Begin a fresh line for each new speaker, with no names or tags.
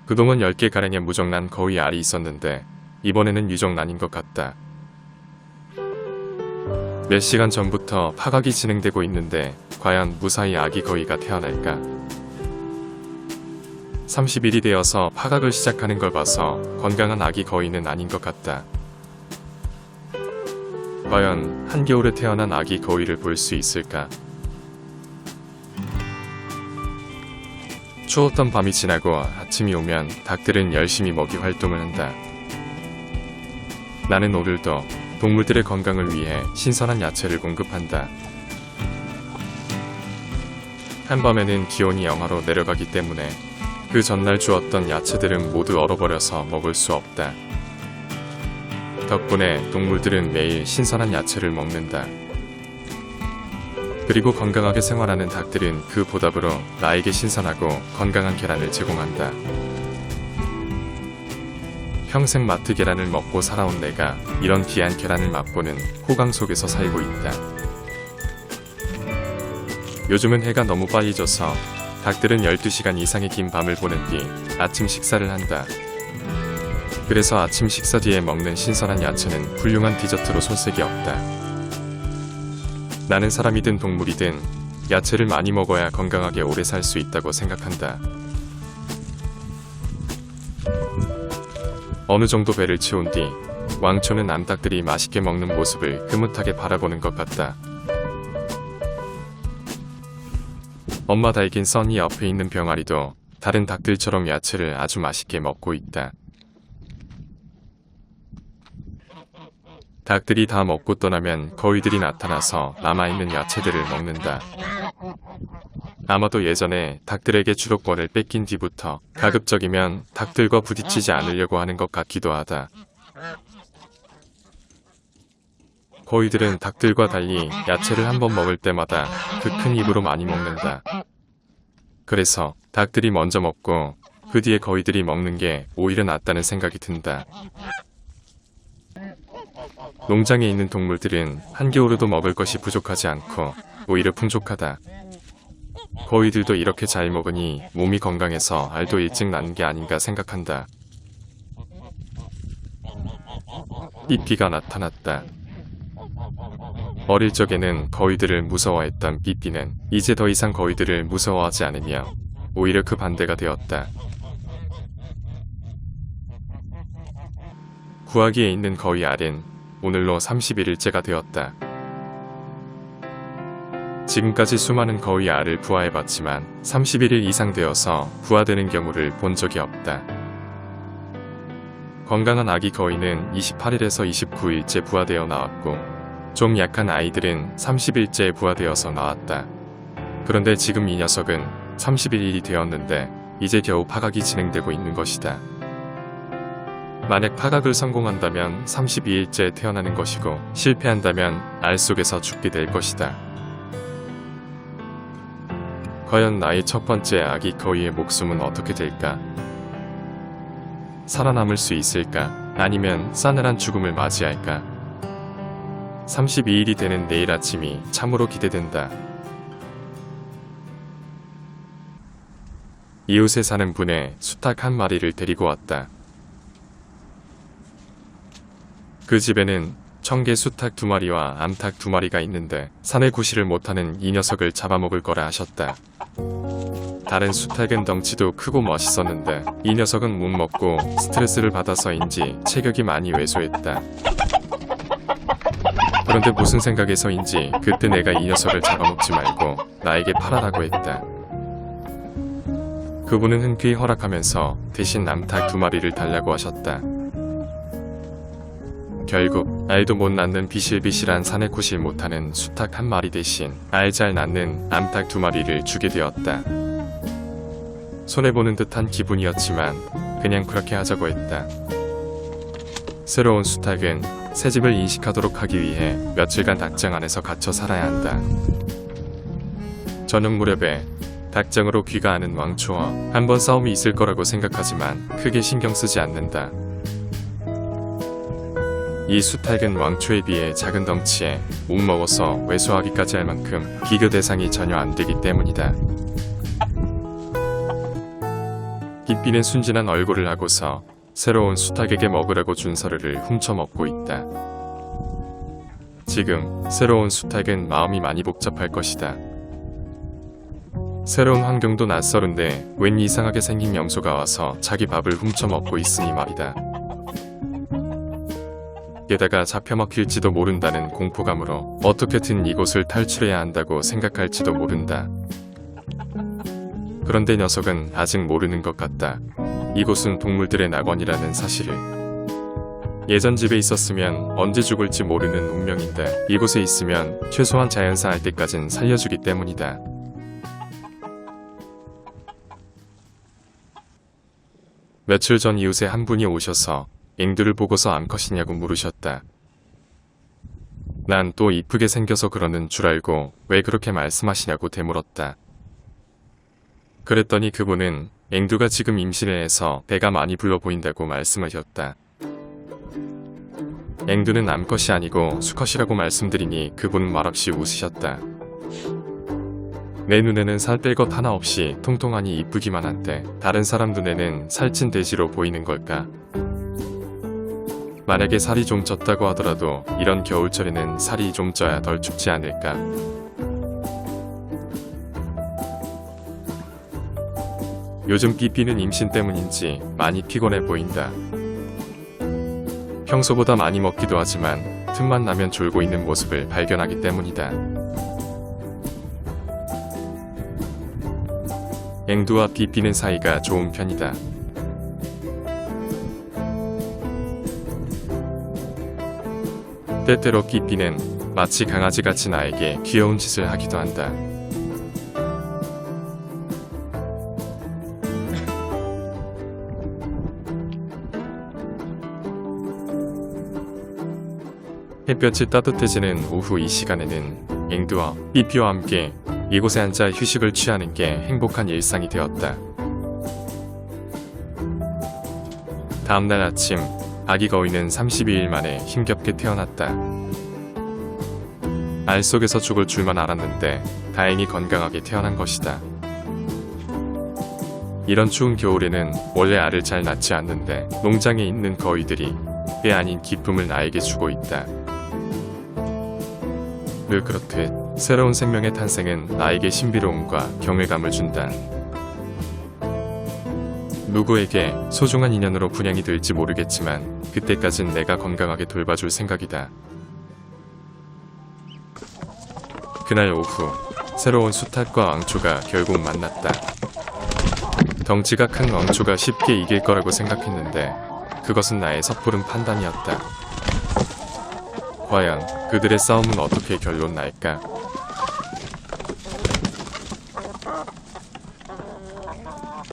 그동안 10개가량의 무정란 거위 알이 있었는데 이번에는 유정란인 것 같다. 몇 시간 전부터 파각이 진행되고 있는데 과연 무사히 아기 거위가 태어날까? 30일이 되어서 파각을 시작하는 걸 봐서 건강한 아기 거위는 아닌 것 같다. 과연 한겨울에 태어난 아기 거위를 볼 수 있을까? 추웠던 밤이 지나고 아침이 오면 닭들은 열심히 먹이 활동을 한다. 나는 오늘도 동물들의 건강을 위해 신선한 야채를 공급한다. 한밤에는 기온이 영하로 내려가기 때문에 그 전날 주었던 야채들은 모두 얼어버려서 먹을 수 없다. 덕분에 동물들은 매일 신선한 야채를 먹는다. 그리고 건강하게 생활하는 닭들은 그 보답으로 나에게 신선하고 건강한 계란을 제공한다. 평생 마트 계란을 먹고 살아온 내가 이런 귀한 계란을 맛보는 호강 속에서 살고 있다. 요즘은 해가 너무 빨리 져서 닭들은 12시간 이상의 긴 밤을 보낸 뒤 아침 식사를 한다. 그래서 아침 식사 뒤에 먹는 신선한 야채는 훌륭한 디저트로 손색이 없다. 나는 사람이든 동물이든 야채를 많이 먹어야 건강하게 오래 살 수 있다고 생각한다. 어느 정도 배를 채운 뒤 왕초는 암탉들이 맛있게 먹는 모습을 흐뭇하게 바라보는 것 같다. 엄마 닭인 써니 옆에 있는 병아리도 다른 닭들처럼 야채를 아주 맛있게 먹고 있다. 닭들이 다 먹고 떠나면 거위들이 나타나서 남아있는 야채들을 먹는다. 아마도 예전에 닭들에게 주도권을 뺏긴 뒤부터 가급적이면 닭들과 부딪히지 않으려고 하는 것 같기도 하다. 거위들은 닭들과 달리 야채를 한번 먹을 때마다 그 큰 입으로 많이 먹는다. 그래서 닭들이 먼저 먹고 그 뒤에 거위들이 먹는 게 오히려 낫다는 생각이 든다. 농장에 있는 동물들은 한겨울에도 먹을 것이 부족하지 않고 오히려 풍족하다. 거위들도 이렇게 잘 먹으니 몸이 건강해서 알도 일찍 낳는 게 아닌가 생각한다. 삐삐가 나타났다. 어릴 적에는 거위들을 무서워했던 삐삐는 이제 더 이상 거위들을 무서워하지 않으며 오히려 그 반대가 되었다. 구하기에 있는 거위 알은 오늘로 31일째가 되었다. 지금까지 수많은 거위 알을 부화해봤지만 31일 이상 되어서 부화되는 경우를 본 적이 없다. 건강한 아기 거위는 28일에서 29일째 부화되어 나왔고 좀 약한 아이들은 30일째에 부화되어서 나왔다. 그런데 지금 이 녀석은 31일이 되었는데 이제 겨우 파각이 진행되고 있는 것이다. 만약 파각을 성공한다면 32일째에 태어나는 것이고 실패한다면 알 속에서 죽게 될 것이다. 과연 나의 첫 번째 아기 거위의 목숨은 어떻게 될까? 살아남을 수 있을까? 아니면 싸늘한 죽음을 맞이할까? 32일이 되는 내일 아침이 참으로 기대된다. 이웃에 사는 분의 수탉 한 마리를 데리고 왔다. 그 집에는 청개 수탉 2마리와 암탉 2마리가 있는데 산에 구실을 못하는 이 녀석을 잡아먹을 거라 하셨다. 다른 수탉은 덩치도 크고 멋있었는데 이 녀석은 못 먹고 스트레스를 받아서인지 체격이 많이 왜소했다. 그런데 무슨 생각에서인지 그때 내가 이 녀석을 잡아먹지 말고 나에게 팔아라고 했다. 그분은 흔쾌히 허락하면서 대신 암탉 2마리를 달라고 하셨다. 결국 알도 못 낳는 비실비실한 산에 구실 못하는 수탉 한 마리 대신 알 잘 낳는 암탉 2마리를 주게 되었다. 손해보는 듯한 기분이었지만 그냥 그렇게 하자고 했다. 새로운 수탉은 새 집을 인식하도록 하기 위해 며칠간 닭장 안에서 갇혀 살아야 한다. 저녁 무렵에 닭장으로 귀가하는 왕초와 한번 싸움이 있을 거라고 생각하지만 크게 신경 쓰지 않는다. 이 수탉은 왕초에 비해 작은 덩치에 묵먹어서 왜소하기까지 할 만큼 비교 대상이 전혀 안 되기 때문이다. 삐삐는 순진한 얼굴을 하고서 새로운 수탉에게 먹으라고 준 서류를 훔쳐 먹고 있다. 지금 새로운 수탉은 마음이 많이 복잡할 것이다. 새로운 환경도 낯설은데 웬 이상하게 생긴 염소가 와서 자기 밥을 훔쳐 먹고 있으니 말이다. 게다가 잡혀먹힐지도 모른다는 공포감으로 어떻게든 이곳을 탈출해야 한다고 생각할지도 모른다. 그런데 녀석은 아직 모르는 것 같다. 이곳은 동물들의 낙원이라는 사실을. 예전 집에 있었으면 언제 죽을지 모르는 운명인데 이곳에 있으면 최소한 자연사할 때까진 살려주기 때문이다. 며칠 전 이웃에 한 분이 오셔서 앵두를 보고서 암컷이냐고 물으셨다. 난 또 이쁘게 생겨서 그러는 줄 알고 왜 그렇게 말씀하시냐고 되물었다. 그랬더니 그분은 앵두가 지금 임신을 해서 배가 많이 불러 보인다고 말씀하셨다. 앵두는 암컷이 아니고 수컷이라고 말씀드리니 그분은 말없이 웃으셨다. 내 눈에는 살 뺄 것 하나 없이 통통하니 이쁘기만 한데 다른 사람 눈에는 살찐 돼지로 보이는 걸까? 만약에 살이 좀 쪘다고 하더라도 이런 겨울철에는 살이 좀 쪄야 덜 춥지 않을까? 요즘 삐삐는 임신 때문인지 많이 피곤해 보인다. 평소보다 많이 먹기도 하지만 틈만 나면 졸고 있는 모습을 발견하기 때문이다. 앵두와 삐삐는 사이가 좋은 편이다. 때때로 삐삐는 마치 강아지같이 나에게 귀여운 짓을 하기도 한다. 햇볕이 따뜻해지는 오후 이 시간에는 앵두와 삐삐와 함께 이곳에 앉아 휴식을 취하는 게 행복한 일상이 되었다. 다음날 아침, 아기 거위는 32일 만에 힘겹게 태어났다. 알 속에서 죽을 줄만 알았는데 다행히 건강하게 태어난 것이다. 이런 추운 겨울에는 원래 알을 잘 낳지 않는데 농장에 있는 거위들이 때 아닌 기쁨을 나에게 주고 있다. 늘 그렇듯 새로운 생명의 탄생은 나에게 신비로움과 경외감을 준다. 누구에게 소중한 인연으로 분양이 될지 모르겠지만 그때까진 내가 건강하게 돌봐줄 생각이다. 그날 오후 새로운 수탉과 왕초가 결국 만났다. 덩치가 큰 왕초가 쉽게 이길 거라고 생각했는데 그것은 나의 섣부른 판단이었다. 과연 그들의 싸움은 어떻게 결론 날까?